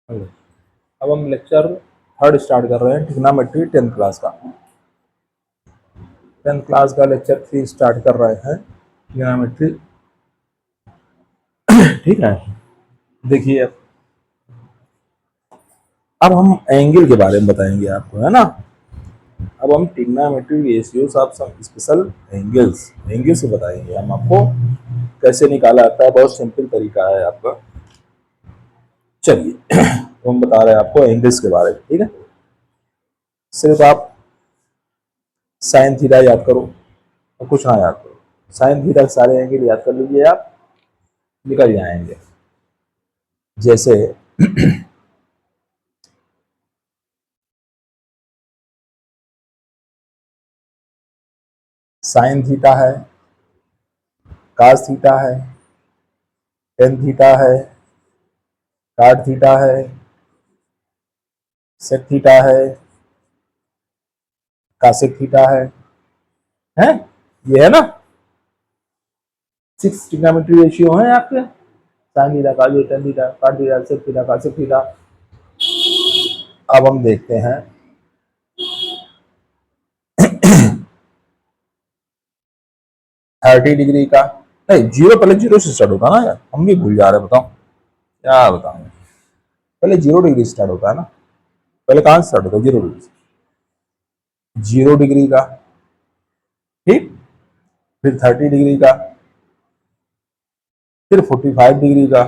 Hello. अब हम lecture third start कर रहे हैं, ट्रिग्नोमेट्री 10th क्लास का। 10th क्लास का लेक्चर 3 स्टार्ट कर रहे हैं, ट्रिग्नोमेट्री। ठीक है, देखिए अब हम एंगल के बारे में बताएंगे आपको, है ना। अब हम trigonometry ratios of some special angles, angle से बताएंगे हम आपको कैसे निकाला जाता है। बहुत सिंपल तरीका है आपका। चलिए तो हम बता रहे हैं आपको एंगल्स के बारे में, ठीक है। सिर्फ आप साइन थीटा याद करो और कुछ ना याद करो। साइन थीटा के सारे एंगल याद कर लीजिए, आप निकल जाएंगे। जैसे साइन थीटा है, कास थीटा है, टेन थीटा है, कॉट थीटा है, सेक थीटा है, कासेक थीटा है ये है ना। 6 ट्रिग्नोमेट्री रेशियो हैं आपके। Sine theta, cos theta, tan theta, cot theta, sec theta, cosec theta. अब हम देखते हैं 30 डिग्री का। नहीं, जीरो पहले जीरो से स्टार्ट होता है ना यार, हम भी भूल जा रहे हैं। बताओ क्या बताऊं, पहले 0 डिग्री स्टार्ट होता है ना। पहले कहां से स्टार्ट होता है? 0 डिग्री से। 0 डिग्री का, ठीक। फिर 30 डिग्री का, फिर 45 डिग्री का,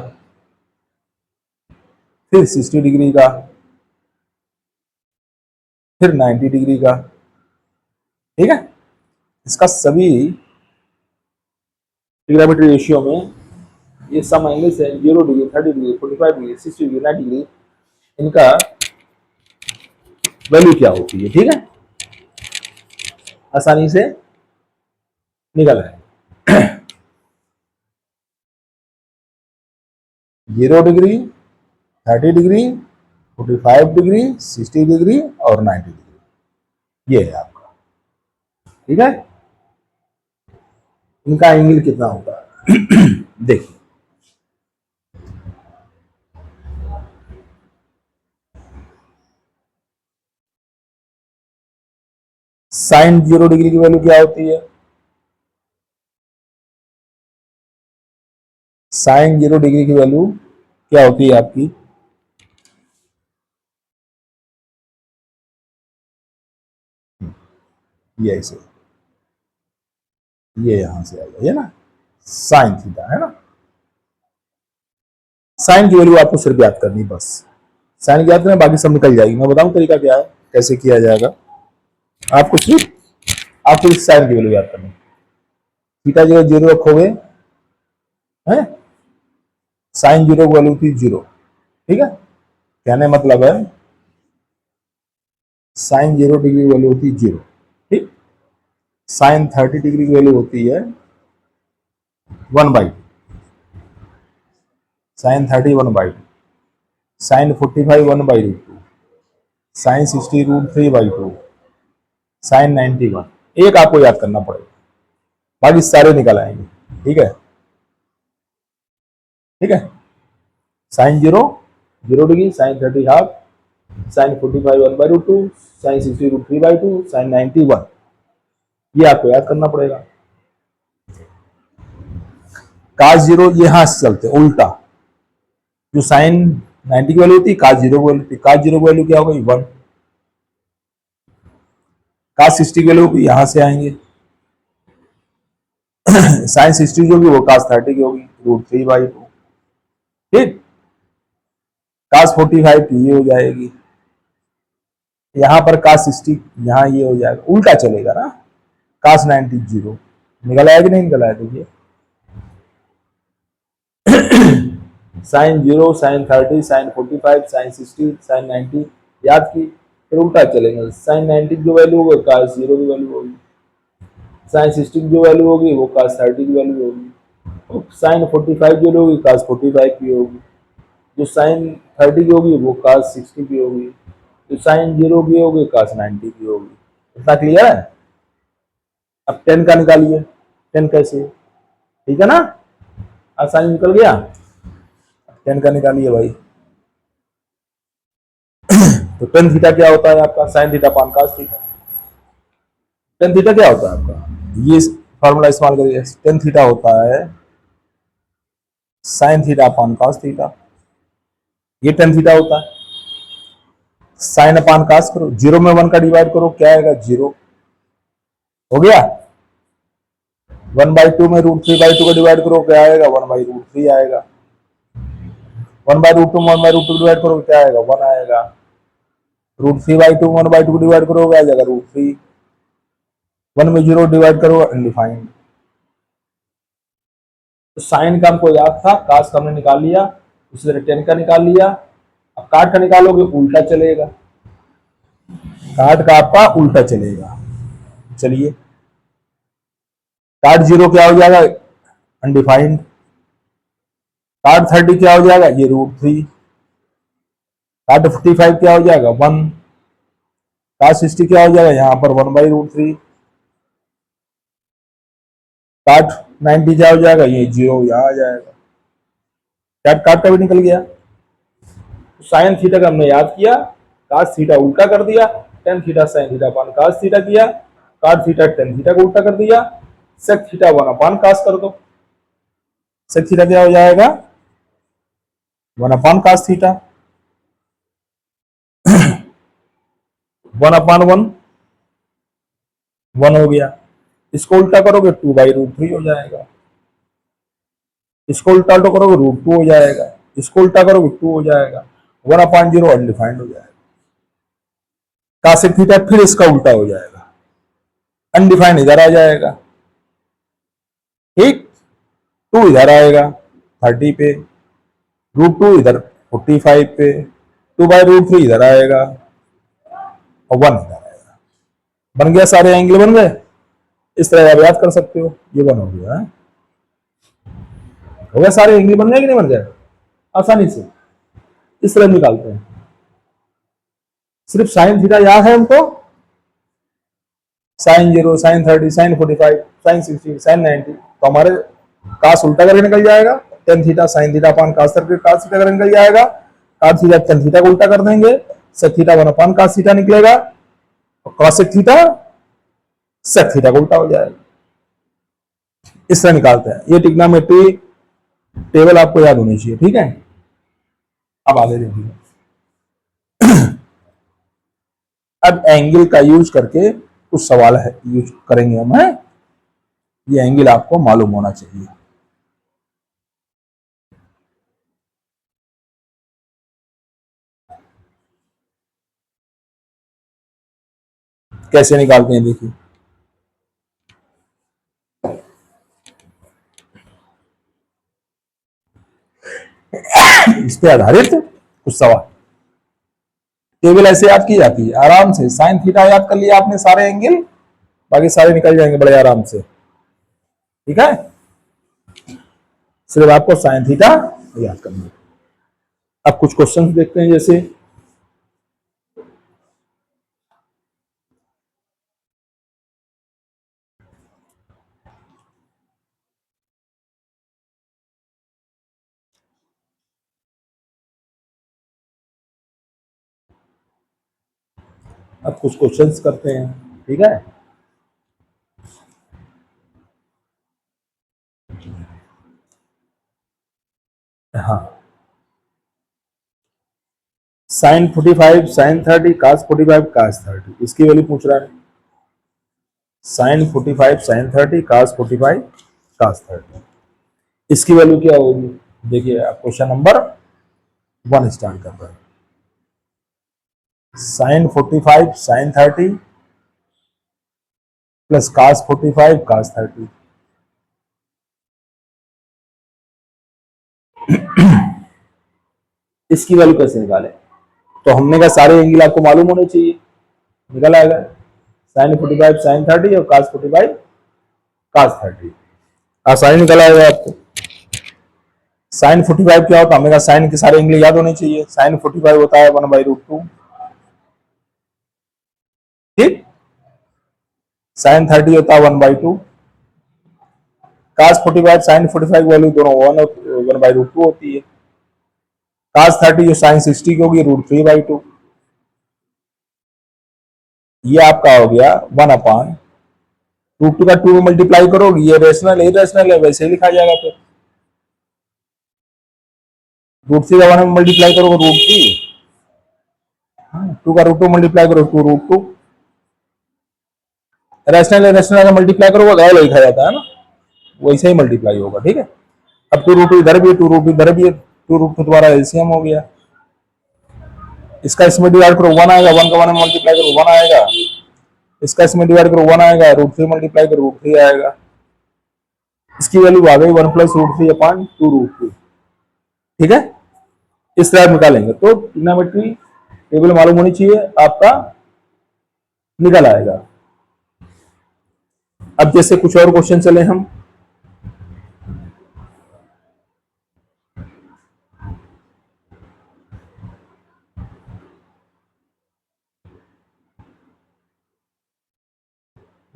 फिर 60 डिग्री का, फिर 90 डिग्री का, ठीक है। इसका सभी ट्रिग्नोमेट्री रेशियो में ये सम एंगल्स है। 0 degree, 30 degree, 45 degree, 60 degree, 90 degree, इनका वैल्यू क्या होती है, ठीक है। आसानी से निकल आए। 0 डिग्री, 30 डिग्री, 45 डिग्री, 60 डिग्री और 90 डिग्री, ये है आपका, ठीक है। इनका एंगल कितना होगा देखिए। साइन 0 डिग्री की वैल्यू क्या होती है? साइन 0 डिग्री की वैल्यू क्या होती है आपकी? ये ऐसे, ये यहां से आ जाइए ना, साइन थीटा, है ना। साइन की वैल्यू आपको सिर्फ याद करनी, बस साइन याद करना, बाकी सब निकल जाएगी। मैं बताऊं तरीका क्या है, कैसे किया जाएगा। आपको सिर्फ साइन की वैल्यू याद करनी। थीटा जगह 0 रखोगे, है। साइन 0 की वैल्यू थी 0, ठीक है। कहने मतलब है साइन 0 डिग्री की वैल्यू होती है 0, ठीक। साइन 30 डिग्री की वैल्यू होती है 1/2। Sine 30 1/2, sine 45 1/2, sine 60 √3/2, sine 91। एक आपको याद करना पड़ेगा, बाकी सारे निकल आएंगे, ठीक है। ठीक है, sine 0 0 degree, sine 30 half, sine 45 1/2, sine 60 √3/2, sine 91, ये आपको याद करना पड़ेगा। कास 0 यहां से चलते उल्टा, जो साइन 90 की वैल्यू होती है कास 0 की वैल्यू होती है। कास 0 की वैल्यू क्या होगी? 1। कास 60 की वैल्यू यहां से आएंगे साइन 60 जो होगी वो कास 30 की होगी, √3/2, ठीक। कास 45 की ये हो जाएगी, यहां पर कास 60, यहां ये हो जाएगा, उल्टा चलेगा ना। कास 90 0, निकल आया कि नहीं निकल आया? देखिए sine 0, sine 30, sine 45, sine 60, sine 90 याद की, फिर उल्टा चलेंगे। साइन 90 की जो वैल्यू होगी कास 0 की वैल्यू होगी, साइन 60 की जो वैल्यू होगी वो कास 30 की वैल्यू होगी, साइन 45 जो होगी कास 45 की होगी, जो साइन 30 की होगी वो कास 60 की होगी, जो साइन 0 की होगी कास 90 की होगी। इतना क्लियर है? अब 10 का निकालिए। 10 कैसे, ठीक है ना, आसानी निकल गया। 10 का निकालिए भाई। तो टेन थीटा क्या होता है आपका? Sign theta upon cos theta. Tan theta क्या होता है आपका? ये फॉर्मूला इस्तेमाल करिए। टेन थीटा होता है sine theta upon cos theta. ये टेन थीटा होता है। साइन अपान कॉस करो, जीरो में वन का डिवाइड करो, क्या आएगा? जीरो। हो गया। वन बाई टू में रूट थ्री बाई टू का डिवाइड करो, क्या आएगा? वन बाई रूट थ्री आएगा। One by root two one by root two divide करो, क्या आएगा? वन आएगा। Root three by two one by two divide करो, क्या आ जाएगा? Root three. वन में जीरो डिवाइड करो, अनडिफाइंड। तो साइन का हमको याद था, कास का हमने निकाल लिया, उसी तरह टेन का निकाल लिया। अब काट का निकालोगे, उल्टा चलेगा। काट का आपका उल्टा चलेगा। चलिए, काट जीरो क्या हो जाएगा? अनडिफाइंड। काट थर्टी क्या हो जाएगा? ये रूट थ्री। काट 45 क्या हो जाएगा? वन। काट 60 क्या हो जाएगा? यहां पर वन बाई रूट थ्री। काट 90 क्या हो जाएगा? ये जीरो यहां आ जाएगा। काट काट का भी निकल गया। साइन थीटा का हमने याद किया, कास थीटा उल्टा कर दिया, tan theta sine theta upon cos theta किया, काट थीटा टेन थीटा को उल्टा कर दिया, सेक थीटा वन अपान कास कर दो। सेक थीटा क्या हो जाएगा? One upon cos theta. One upon one, one हो गया। इसको उल्टा करोगे टू बाई रूट थ्री हो जाएगा। इसको उल्टा करोगे रूट टू हो जाएगा। इसको उल्टा करोगे टू हो जाएगा। वन अपान जीरो अनडिफाइंड हो जाएगा। कासेक थीटा फिर इसका उल्टा हो जाएगा, अनडिफाइंड इधर आ जाएगा। ठीक, टू इधर आएगा 30 पे, रूट टू इधर 45 पे, टू बाई रूट थ्री इधर आएगा और वन इधर आएगा। बन गया, सारे एंगल बन गए। इस तरह आप याद कर सकते हो। ये वन हो गया, हो गया। सारे एंगल बन गए कि नहीं बन गए? आसानी से इस तरह निकालते हैं। सिर्फ साइन थीटा याद है हमको, sine zero, sine 30, sine 45, sine 60, sine 90, तो हमारे कास उल्टा करके निकल जाएगा। Tan theta sine theta upon cos करके कास थीटा करके निकल जाएगा। कास थीटा टेन थीटा को उल्टा कर देंगे, sec theta one upon cos theta निकलेगा, और कॉसेक थीटा सेक थीटा को उल्टा हो जाएगा। इस तरह निकालते हैं। ये ट्रिग्नोमेट्री टेबल आपको याद होनी चाहिए, ठीक है। अब आगे देखिए। अब एंगल का यूज करके कुछ सवाल है यूज करेंगे हम, है। ये एंगल आपको मालूम होना चाहिए। कैसे निकालते हैं देखिए। इस पे आधारित कुछ सवाल। टेबल ऐसे याद की जाती है आराम से। साइन थीटा याद कर लिया आपने, सारे एंगल बाकी सारे निकल जाएंगे बड़े आराम से, ठीक है। सिर्फ आपको साइन थीटा याद करना है। अब कुछ क्वेश्चंस देखते हैं, जैसे अब कुछ क्वेश्चंस करते हैं, ठीक है। हाँ, साइन 45 साइन 30 कास 45 कास 30, इसकी वैल्यू पूछ रहा है। साइन 45 साइन 30 कास 45 कास 30, इसकी वैल्यू क्या होगी? देखिए, आप क्वेश्चन नंबर 1 स्टार्ट कर रहे हैं। साइन 45 साइन 30 प्लस कास 45 कास 30, इसकी वैल्यू कैसे निकालें? तो हमने कहा सारे एंगल आपको मालूम होने चाहिए, निकल आएगा। साइन 45 साइन 30 और कास 45 कास 30, आसानी निकल आएगा आपको। साइन 45 क्या होता है? हमने कहा साइन के सारे एंगल याद होने चाहिए। साइन 45 होता है 1/√2, ठीक। साइन 30 होता है 1/2। कास 45 साइन 45 वैल्यू दोनों 1/√2 होती है। कास 30 जो साइन 60 की होगी √3/2। ये आपका हो गया 1 अपॉन रूट 2 का 2 में मल्टीप्लाई करोगे, ये रेशनल इरेशनल है, वैसे ही लिखा जाएगा। फिर रूट 3 का 1 में मल्टीप्लाई करोगे रूट 3, 2 का रूट 2 मल्टीप्लाई करो 2 रूट 2, रैशनल रैशनल का मल्टीप्लाई करोगे तो अलग लिखा जाता है ना, वैसे ही मल्टीप्लाई होगा। ठीक है, अब 2 रूट इधर भी है, 2 रूट इधर भी है, 2 रूट तुम्हारा एलसीएम हो गया। इसका इसमें डिवाइड करो 1 आएगा, 1 का 1 में मल्टीप्लाई करो 1 आएगा, इसका इसमें डिवाइड करो 1 आएगा, रूट 3 मल्टीप्लाई करो रूट 3 आएगा। इसकी वैल्यू आ गई 1 प्लस रूट 3 अपॉन 2 रूट 2। ठीक है, इस तरह निकालेंगे तो ट्रिग्नोमेट्री टेबल मालूम होनी चाहिए, आपका निकल आएगा। अब जैसे कुछ और क्वेश्चन चले हम,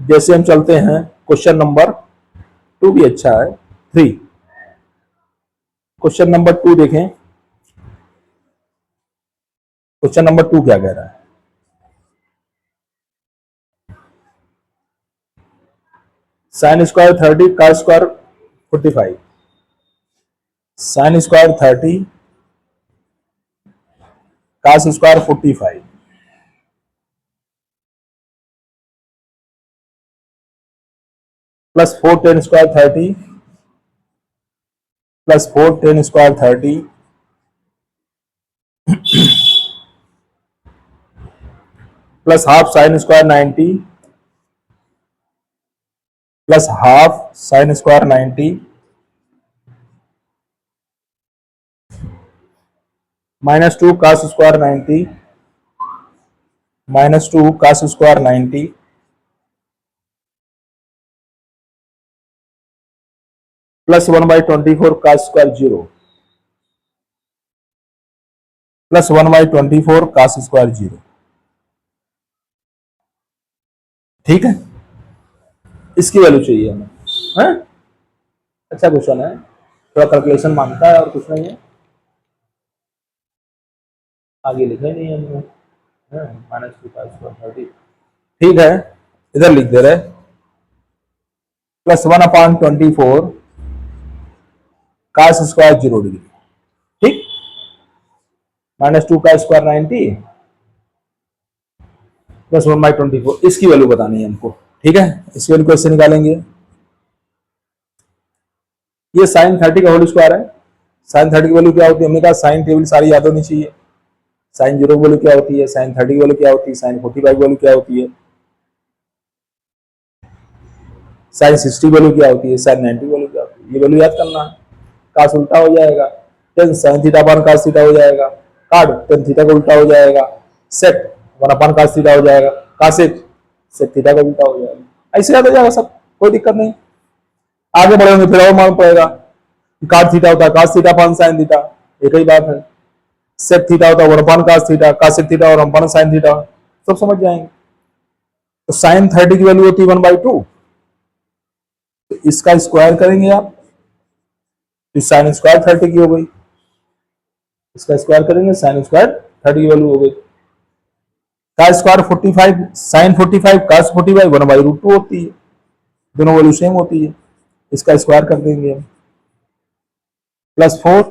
जैसे हम चलते हैं क्वेश्चन नंबर 2 भी अच्छा है, 3। क्वेश्चन नंबर 2 देखें, क्वेश्चन नंबर 2 क्या कह रहा है। साइन स्क्वायर 30 का square 45, sine square 30 cos square 45 plus 4 tan square 30 plus 4 tan square 30 plus half sine square 90 plus half sine square 90 minus 2 cos square 90 minus 2 cos square 90 plus 1/24 cos square 0 plus 1/24 cos square 0। ठीक है, इसकी value चाहिए हमें, है? अच्छा question है, थोड़ा calculation मांगता है और कुछ नहीं है, आगे लिखा ही नहीं है हमने। माइनस 2 कास स्क्वायर 30, ठीक है, इधर लिख दे रहे प्लस 1/24 कास स्क्वायर 0 डिग्री। ठीक, माइनस 2 का स्क्वायर 90 प्लस 1/24, इसकी वैल्यू बतानी है हमको। ठीक है, इसकी वैल्यू कैसे निकालेंगे। ये साइन 30 का होल स्क्वायर है, साइन 30 की वैल्यू क्या होती है, हमने कहा साइन टेबल सारी याद होनी चाहिए। साइन 0 की वैल्यू क्या होती है, साइन 30 की वैल्यू क्या होती है, साइन 45 की वैल्यू क्या होती है, साइन 60 की वैल्यू क्या होती है, साइन 90 की वैल्यू क्या होती है, ये वैल्यू याद करना है। कास उल्टा हो जाएगा, टेन साइन थीटा अपन कास थीटा हो जाएगा, कार्ड टेन थीटा का उल्टा हो जाएगा, सेक 1 अपन कास थीटा हो जाएगा, कासेक सेक थीटा का उल्टा हो जाएगा। ऐसे याद हो जाएगा सब, कोई दिक्कत नहीं। आगे बढ़ेंगे फिर और मालूम पड़ेगा, कार्ड थीटा होता है कास थीटा अपन साइन थीटा, एक ही बात है। सेक थीटा होता है 1 अपन कास थीटा, कासेक थीटा और अपन साइन थीटा, सब समझ जाएंगे। तो साइन 30 की वैल्यू होती है 1/2, तो इसका स्क्वायर करेंगे आप, तो साइन स्क्वायर 30 की हो गई, इसका स्क्वायर करेंगे साइन स्क्वायर 30 की वैल्यू हो गई। का स्क्वायर 45 साइन 45 कास 45 1/√2 होती है, दोनों वैल्यू सेम होती है, इसका स्क्वायर कर देंगे हम। प्लस 4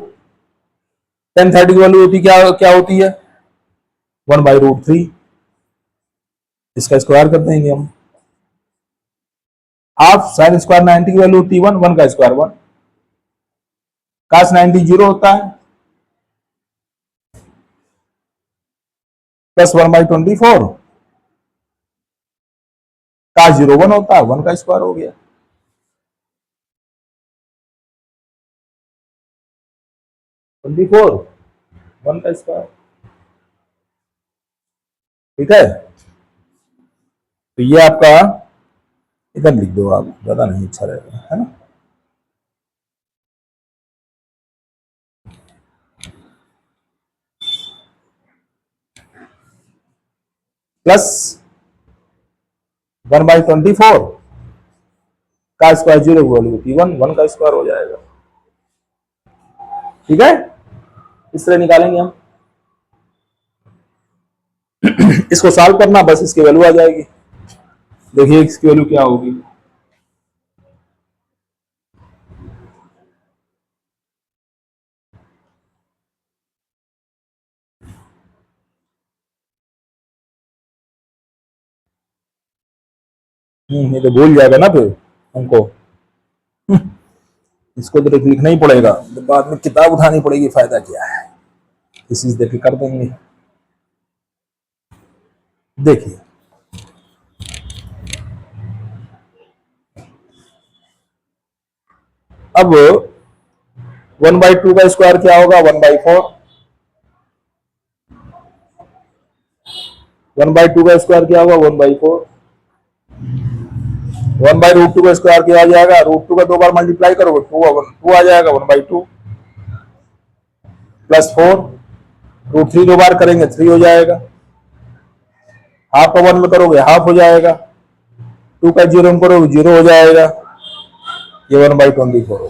टेन 30 की वैल्यू होती क्या क्या होती है 1/√3, इसका स्क्वायर कर देंगे हम। हाफ साइन स्क्वायर 90 की वैल्यू होती है 1, 1 का स्क्वायर 1, कास 90 0 होता है, प्लस 1/24 कास 0 1 होता है, 1 का स्क्वायर हो गया। ट्वेंटी फोर 1 का स्क्वायर। ठीक है, तो ये आपका इधर लिख दो आप, ज्यादा नहीं अच्छा रहेगा, है ना। प्लस 1/24 का स्क्वायर 0 की वैल्यू होती है 1, 1 का स्क्वायर हो जाएगा। ठीक है, इस तरह निकालेंगे हम। इसको सॉल्व करना, बस इसकी वैल्यू आ जाएगी। देखिए इसकी वैल्यू क्या होगी। ये तो भूल जाएगा ना फिर हमको। इसको तो लिखना ही पड़ेगा, तो बाद में किताब उठानी पड़ेगी, फायदा क्या है। इसी से देख के कर देंगे। देखिए अब 1/2 का स्क्वायर क्या होगा, 1/4। 1/2 का स्क्वायर क्या होगा, 1/4। 1/√2 का स्क्वायर क्या आ जाएगा, √2 का 2 बार मल्टीप्लाई करोगे 2 आ जाएगा, 1/2 प्लस 4। √3 2 बार करेंगे 3 हो जाएगा। हाफ का 1 में करोगे हाफ हो जाएगा। 2 का 0 में करोगे 0 हो जाएगा। ये 1/24 हो गया।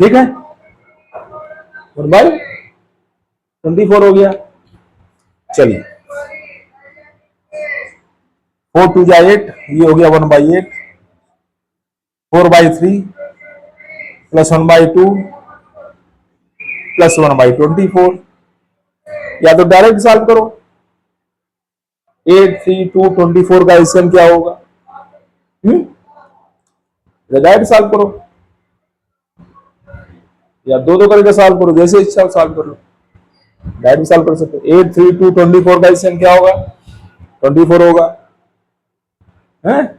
ठीक है, 1/24 हो गया। चलिए 4 2 जा 8, ये हो गया 1/8। 4/3 प्लस 1/2 प्लस 1/24। या तो डायरेक्ट सॉल्व करो। 8 3 2 24 का एलसीएम क्या होगा, डायरेक्ट सॉल्व करो या दो दो करके सॉल्व करो, जैसे इच्छा सॉल्व कर लो। डायरेक्ट सॉल्व कर सकते हो। 8 3 2 24 का एलसीएम क्या होगा, 24 होगा है।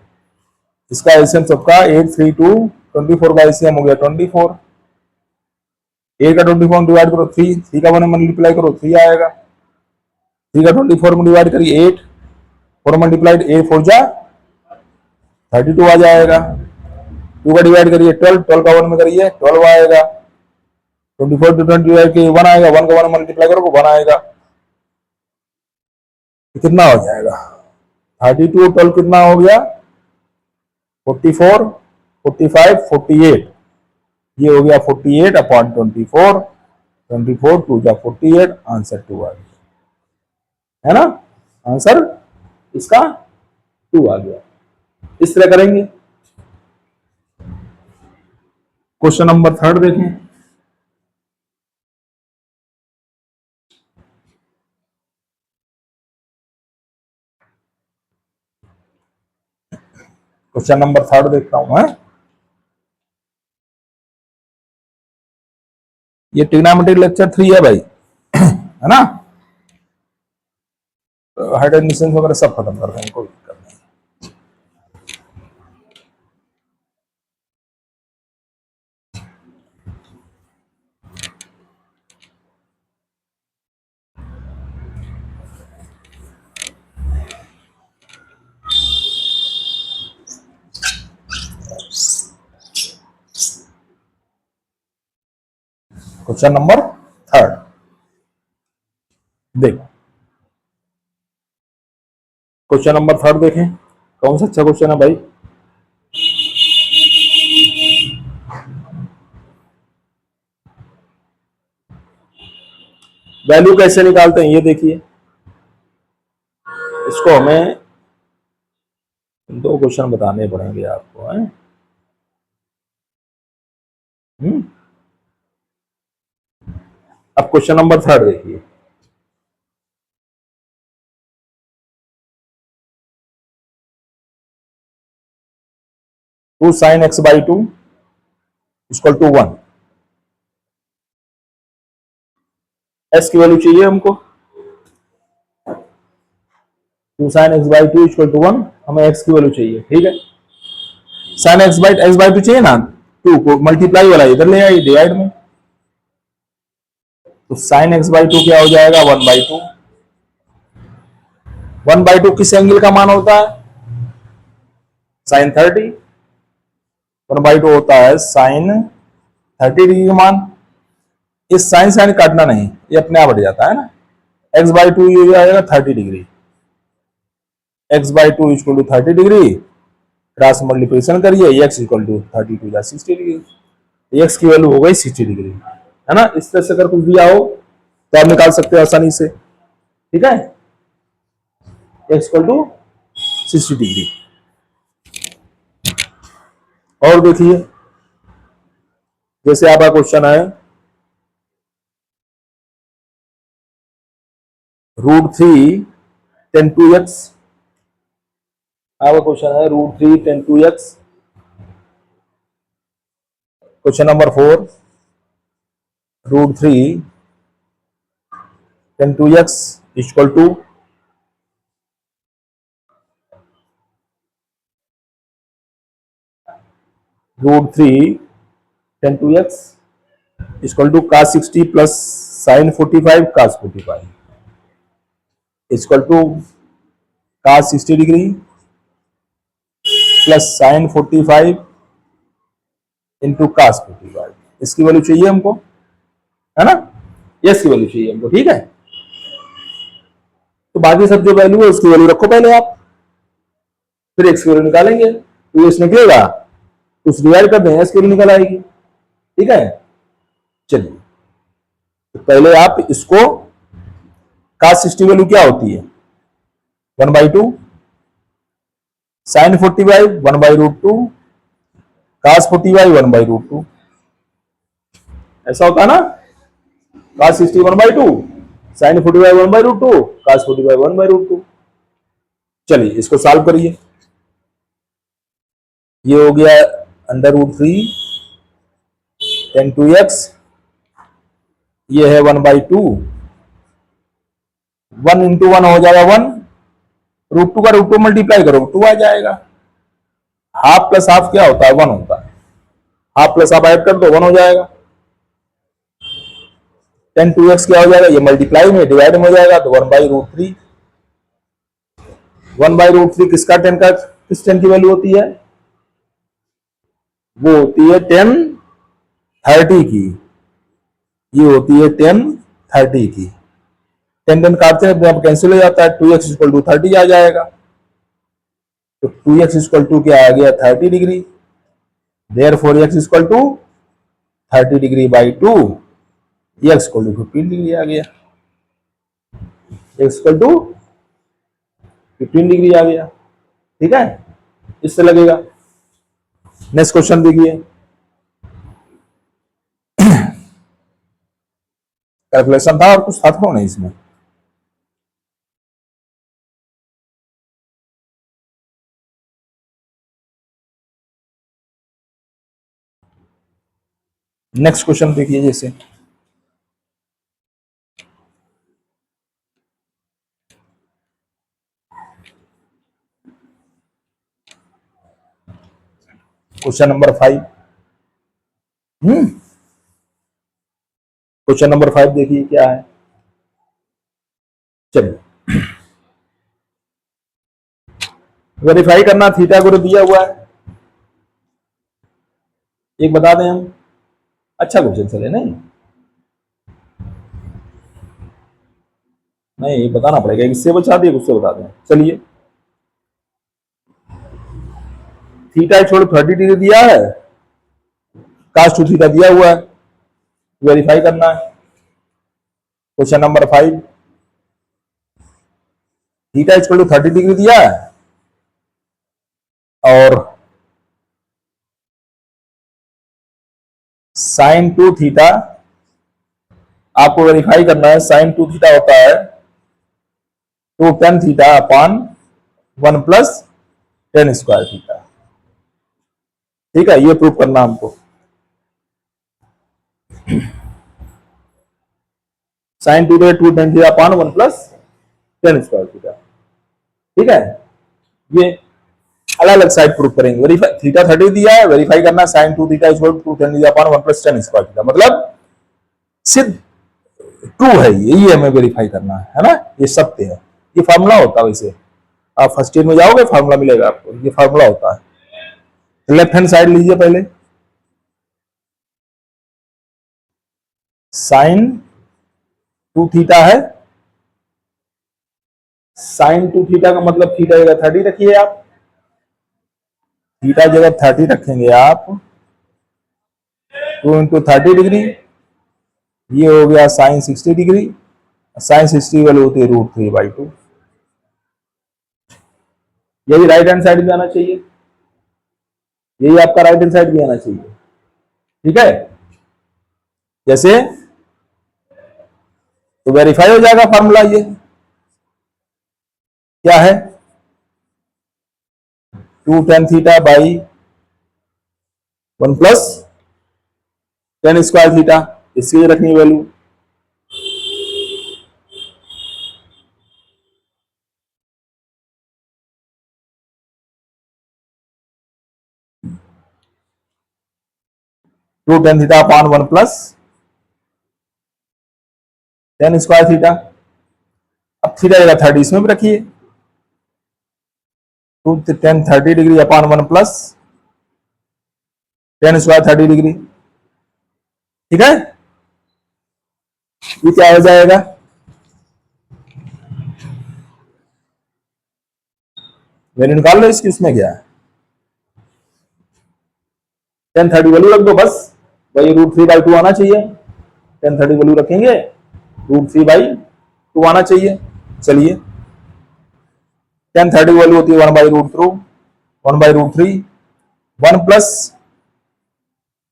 इसका एलसीएम सबका 8 3 2 24 का एलसीएम हो गया 24। 8 का 24 डिवाइड करो 3 का 1 मल्टीप्लाई करो 3 आएगा। 3 का 24 में डिवाइड करिए 8, 4 मल्टीप्लाइड 8 4 जा 32 आ जाएगा। 2 का डिवाइड करिए 12, 12 का 1 में करिए 12 आएगा। 24 to 20 डिवाइड किए 1 आएगा, 1 का 1 मल्टीप्लाई करो 1 आएगा। कितना हो जाएगा, 32 और 12 कितना हो गया, 44 45 48। ये हो गया 48/24। 24 2 जा 48, आंसर 2 आ गया, है ना। आंसर इसका 2 आ गया। इस तरह करेंगे। क्वेश्चन नंबर 3 देखें। क्वेश्चन नंबर 3 देखता हूं मैं। ये ट्रिग्नोमेट्री लेक्चर 3 है भाई, है ना। हाइट एंड डिस्टेंस वगैरह सब खत्म कर देंगे, कोई दिक्कत नहीं। क्वेश्चन नंबर 3 देखो। क्वेश्चन नंबर 3 देखें, कौन सा अच्छा क्वेश्चन है भाई। वैल्यू कैसे निकालते हैं ये देखिए। इसको हमें 2 क्वेश्चन बताने पड़ेंगे आपको, है। अब क्वेश्चन नंबर 3 देखिए। Two sine x/2 equal to 1। s की वैल्यू चाहिए हमको। 2 साइन x/2 इक्वल टू 1, हमें x की वैल्यू चाहिए, ठीक है। साइन x/2 चाहिए ना, 2 को मल्टीप्लाई वाला इधर ले आइए डिवाइड में। तो साइन x/2 क्या हो जाएगा, 1/2। 1/2 किस एंगल का मान होता है, साइन 30। 1/2 होता है साइन 30 डिग्री का मान। इस साइन साइन काटना नहीं, ये अपने आप हट जाता है ना। x/2 ये हो जाएगा 30 degree. x/2 equal to 30 degree, cross multiplication करिए, x इक्वल टू 32 या 60 डिग्री। x की वैल्यू हो गई 60 डिग्री, है ना। इस तरह से अगर कुछ दिया हो तो आप निकाल सकते हो आसानी से। ठीक है, x इक्वल टू 60 डिग्री। और देखिए, जैसे आपका क्वेश्चन है √3 tan 2x, आपका क्वेश्चन है √3 tan 2x। Question number 4, √3 tan 2x equal to √3 tan 2x equal to cos 60 plus sin 45 cos 45 equal to cos 60 degree plus sin 45 into cos 45। इसकी value चाहिए हमको, है ना, यस की वैल्यू चाहिए हमको। ठीक है, तो बाकी सब जो वैल्यू है उसकी वैल्यू रखो पहले आप, फिर एक्स की वैल्यू निकालेंगे। तो ये निकलेगा, उस डिवाइड कर दें, एक्स की वैल्यू निकल आएगी। ठीक है, चलिए, तो पहले आप इसको cos 60 वैल्यू क्या होती है, 1/2 sin 45 1/√2 cos 45 1/√2, ऐसा होता है ना, cos 60 1/2 sin 45 1/√2 cos 45 1/√2। चलिए इसको सॉल्व करिए। ये हो गया √3 tan 2x, ये है 1/2, 1 इंटू 1 हो जाएगा 1, √2 का √2 मल्टीप्लाई करो 2 आ जाएगा। हाफ प्लस हाफ क्या होता है, 1 होता है, हाफ प्लस हाफ ऐड कर दो 1 हो जाएगा। tan 2x क्या हो जाएगा, ये मल्टीप्लाई में डिवाइड में हो जाएगा, तो 1/√3। 1/√3 किसका, tan का, किस tan की वैल्यू होती है, वो होती है tan 30 की, ये होती है tan 30 की। tan काटते हैं तो कैंसिल हो जाता है, 2x इक्वल टू 30 आ जाएगा। तो 2x इक्वल टू क्या आ गया, 30 degree. Therefore x equal to 30 degree by 2, x equal to 15 degree आ गया, x इक्वल टू 15 डिग्री आ गया। ठीक है, इससे लगेगा। नेक्स्ट क्वेश्चन देखिए, कैलकुलेशन था और कुछ था तो नहीं इसमें। नेक्स्ट क्वेश्चन देखिए, जैसे क्वेश्चन नंबर 5। क्वेश्चन नंबर 5 देखिए क्या है। चलिए, वेरीफाई करना, थीटा को दिया हुआ है, एक बता दें हम, अच्छा क्वेश्चन चले, नहीं नहीं बताना पड़ेगा, इससे बचा दिए उससे बता दें। चलिए, थीटा छोड़ 30 डिग्री दिया है, cos 2 थीटा दिया हुआ है, वेरीफाई करना है। Question number 5, theta equal to 30 degree दिया है और sin 2 थीटा आपको वेरीफाई करना है। sin 2 थीटा होता है 2 tan theta upon 1 plus tan square theta. ठीक है, ये प्रूव करना हमको। sin 2 2 tan theta upon 1 plus tan square theta. ठीक है, ये अलग अलग साइड प्रूव करेंगे। वेरीफाई, थीटा 30 दिया है, वेरीफाई करना sin 2 theta equal to 2 tan theta upon 1 plus tan square theta, मतलब सिद्ध ट्रू है, ये हमें वेरीफाई करना है ना, ये सत्य है। ये फार्मूला होता है, वैसे आप फर्स्ट ईयर में जाओगे फार्मूला मिलेगा आपको, ये फार्मूला होता है। लेफ्ट हैंड साइड लीजिए पहले, sin 2 थीटा है, sin 2 थीटा का मतलब थीटा जगह 30 रखिए आप, थीटा जगह 30 रखेंगे आप, 2 इंटू 30 डिग्री, ये हो गया sin 60 डिग्री साइन 60 वैल्यू होती है √3/2। यही राइट हैंड साइड भी आना चाहिए, यही आपका राइट हैंड साइड भी आना चाहिए। ठीक है, जैसे तो वेरीफाई हो जाएगा फॉर्मूला। ये क्या है, 2 tan theta by 1 plus tan square theta, इसकी रखनी value. Two tan theta upon 1 plus tan square theta. अब थीटा जगह 30 इसमें भी रखिए, 2 tan 30 degree upon 1 plus tan square 30 degree. ठीक है, ये क्या हो जाएगा, वैल्यू निकाल लो इसकी, उसमें क्या है, tan 30 वैल्यू रख दो बस, भाई √3/2 आना चाहिए। tan 30 वैल्यू रखेंगे, √3/2 आना चाहिए। चलिए, tan 30 वैल्यू होती है 1/√3, 1 प्लस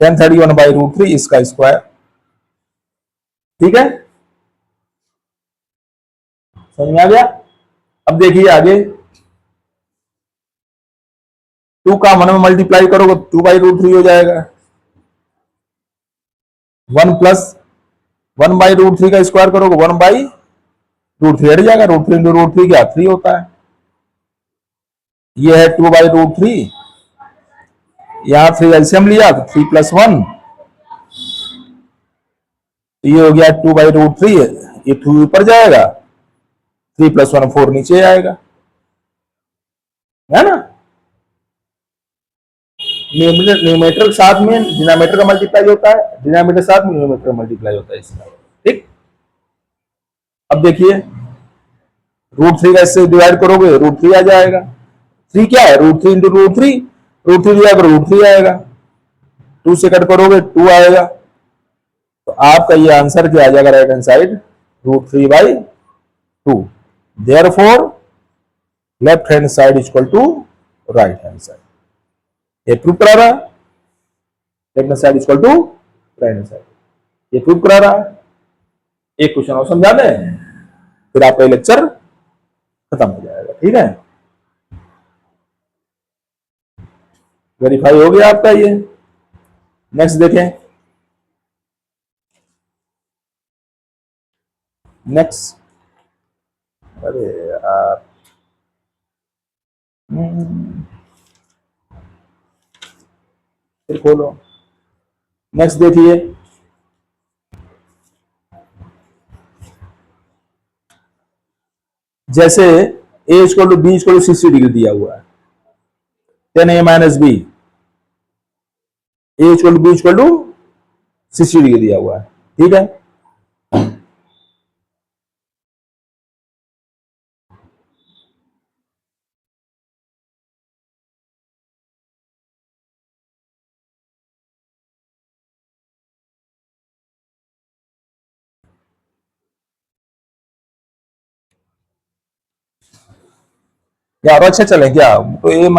tan 30 1/√3 इसका स्क्वायर। ठीक है, समझ में आ गया। अब देखिए आगे, 2 का 1 में मल्टीप्लाई करोगे 2/√3 हो जाएगा। 1 प्लस 1/√3 का स्क्वायर करोगे 1/√3 हट जाएगा, √3 इंटू √3 क्या 3 होता है। ये है 2/√3, यहां 3 एलसीएम लिया तो 3 + 1, ये हो गया 2/√3, ये 2 ऊपर जाएगा, 3 + 1 4 नीचे आएगा, है ना। न्यूमेटर के साथ में डिनोमिनेटर का मल्टीप्लाई होता है, डिनोमिनेटर के साथ में न्यूमेटर का मल्टीप्लाई होता है इसका। ठीक, अब देखिए √3 का इससे डिवाइड करोगे √3 आ जाएगा। 3 क्या है, √3 इंटू √3, √3 दिया करो √3 आएगा, 2 से कट करोगे 2 आएगा। तो आपका ये आंसर क्या आ जाएगा, right hand side √3/2। Therefore left hand side equal to right hand side. ये प्रूव करा रहा है, left hand side equal to right hand side, ये प्रूव करा रहा है। एक क्वेश्चन और समझा दें, फिर आपका लेक्चर खत्म हो जाएगा। ठीक है, वेरीफाई हो गया आपका ये। नेक्स्ट देखें, नेक्स्ट, अरे यार फिर खोलो। नेक्स्ट देखिए, जैसे a = b = 60 डिग्री दिया हुआ है, tan a - b, a = b = 60 degree दिया हुआ है। ठीक है, क्या और अच्छा चले क्या, तो a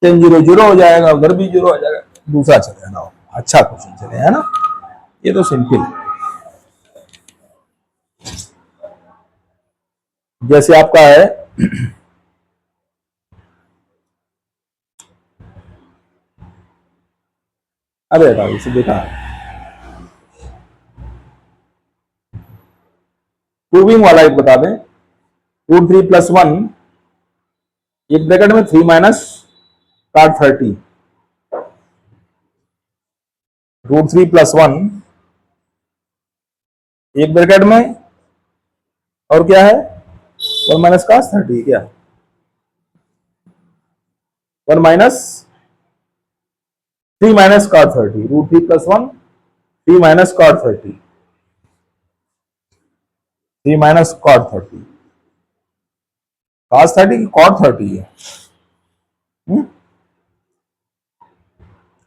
tan 0 0 हो जाएगा, उधर भी 0 हो जाएगा, दूसरा चले ना, अच्छा क्वेश्चन चले, है ना। ये तो सिंपल, जैसे आपका है अरे इसे देखा, प्रूविंग वाला एक बता दें, √3 + 1, एक ब्रैकेट में 3 माइनस cot 30, √3 + 1 एक ब्रैकेट में, और क्या है 1 माइनस cos 30, क्या 1 minus 3 minus cot 30, √3 + 1 3 minus cot 30, 3 minus cot 30, cos 30 की cot 30 है,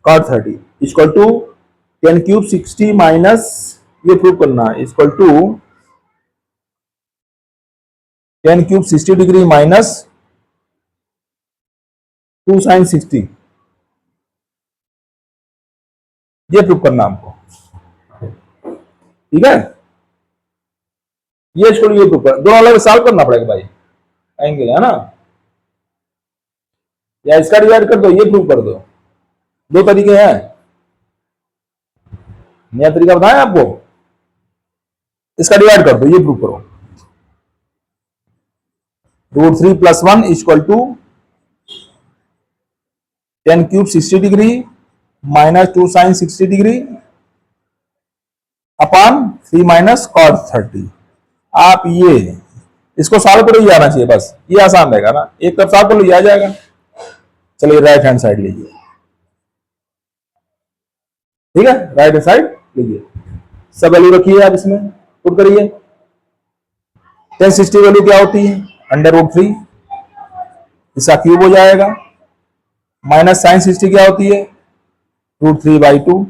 cot 30 equal to tan³ 60 minus, ये प्रूव करना, equal to 10 cube 60 degree minus 2 sine 60, ये प्रूव करना हमको, ठीक है। ये छोड़, ये प्रूव कर, दोनों अलग सॉल्व करना पड़ेगा भाई, एंगल है ना, या इसका डिवाइड कर दो, ये प्रूव कर दो, दो तरीके हैं। नया तरीका बताएं आपको, इसका डिवाइड कर दो, ये प्रूव करो। √3 + 1 = 10 cube 60 degree minus 2 sine 60 degree upon 3 minus cos 30। आप ये इसको सॉल्व करो, ये आना चाहिए बस, ये आसान रहेगा ना, एक तरफ सॉल्व कर लो, ये आ जाएगा। चलिए राइट हैंड साइड लीजिए, ठीक है, राइट हैंड साइड लीजिए, सब वैल्यू रखिए, आप इसमें पुट करिए। 1060 वैल्यू क्या होती है, √3, इसका क्यूब हो जाएगा, माइनस साइन 60 क्या होती है, √3/2,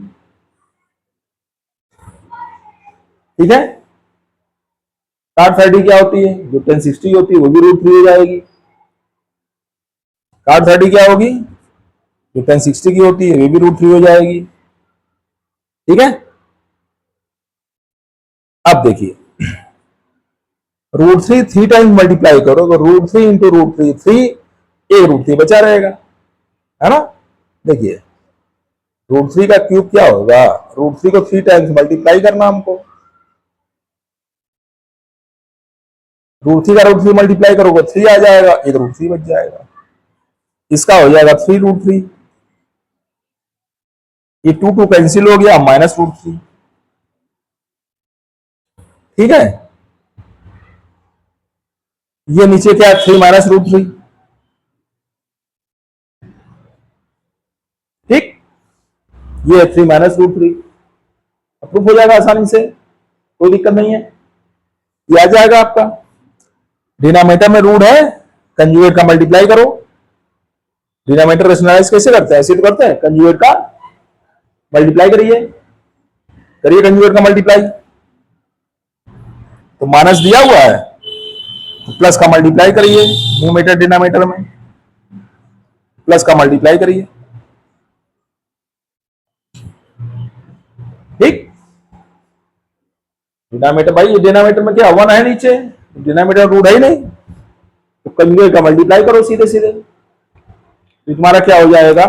ठीक है। cos 30 क्या होती है, जो 1060 होती है वो भी √3 हो जाएगी। cos 30 क्या होगी, जो 1060 की होती है वो भी √3 हो जाएगी, ठीक है। अब देखिए √3 3 टाइम्स मल्टीप्लाई करो तो √3 × √3 3, एक √3 बचा रहेगा, है ना। देखिए √3 का क्यूब क्या होगा, √3 को 3 टाइम्स मल्टीप्लाई करना हमको, √3 का √3 मल्टीप्लाई करोगे 3 आ जाएगा, एक √3 बच जाएगा, इसका हो जाएगा 3√3, ये 2 कैंसिल हो गया, -√3, ठीक है। ये नीचे क्या है, 3 -√3, ठीक, ये 3 -√3 अप्रूव हो जाएगा आसानी से, कोई दिक्कत नहीं है, ये आ जाएगा आपका। डिनोमिनेटर में रूट है, कंजुगेट का मल्टीप्लाई करो। डिनोमिनेटर रेशनलाइज कैसे करते हैं, ऐसे तो करते हैं, कंजुगेट का मल्टीप्लाई करिए, करिए कंजुगेट का मल्टीप्लाई, तो माइनस दिया हुआ है तो प्लस का मल्टीप्लाई करिए, न्यूमरेटर डिनोमिनेटर में प्लस का मल्टीप्लाई करिए, ठीक। डिनोमिनेटर भाई, ये डिनोमिनेटर में क्या 1 है नीचे, डिनोमिनेटर रूट है ही नहीं, तो कंजुगेट का मल्टीप्लाई करो सीधे सीधे, तो तुम्हारा क्या हो जाएगा,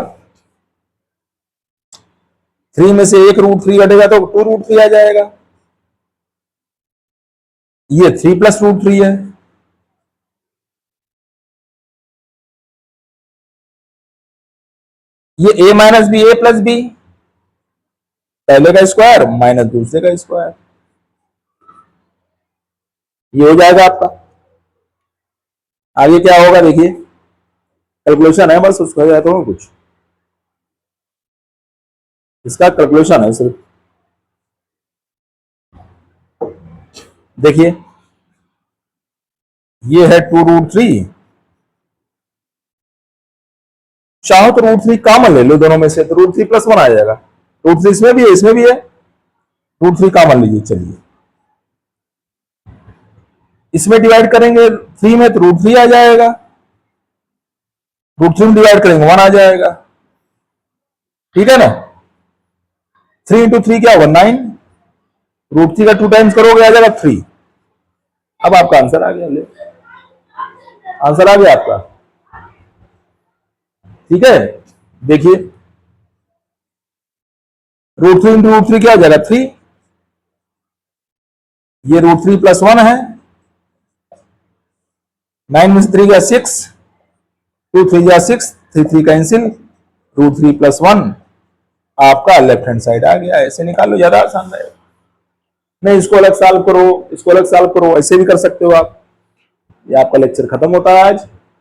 3 में से एक √3 घटेगा तो 2√3 आ जाएगा, ये 3 + √3 है, ये a - b a + b, पहले का स्क्वायर माइनस दूसरे का स्क्वायर, ये हो जाएगा आपका। आगे क्या होगा देखिए, कैलकुलेशन है बस, उसको जाता हूँ कुछ, इसका कैलकुलेशन है सिर्फ, देखिए ये है 2√3, चाहो तो √3 कॉमन ले लो दोनों में से, तो √3 + 1 आ जाएगा, √3 इसमें भी है इसमें भी है, √3 कॉमन लीजिए, चलिए इसमें डिवाइड करेंगे 3 में तो √3 आ जाएगा, √3 में डिवाइड करेंगे 1 आ जाएगा, ठीक है ना। 3 × 3 क्या होगा 9, √3 का 2 टाइम्स करोगे आ जाएगा 3। अब आपका आंसर आ गया, ले आंसर आ गया आपका, ठीक है। देखिए √3 × √3 क्या हो जाएगा 3, ये √3 + 1 है, 9 में से 3 गया 6, 2 3 जा 6, 3 3 कैंसिल, √3 + 1 आपका लेफ्ट हैंड साइड आ गया, ऐसे निकालो, ज्यादा आसान रहेगा। नहीं इसको अलग सॉल्व करो, इसको अलग सॉल्व करो, ऐसे भी कर सकते हो आप। ये आपका लेक्चर खत्म होता है आज।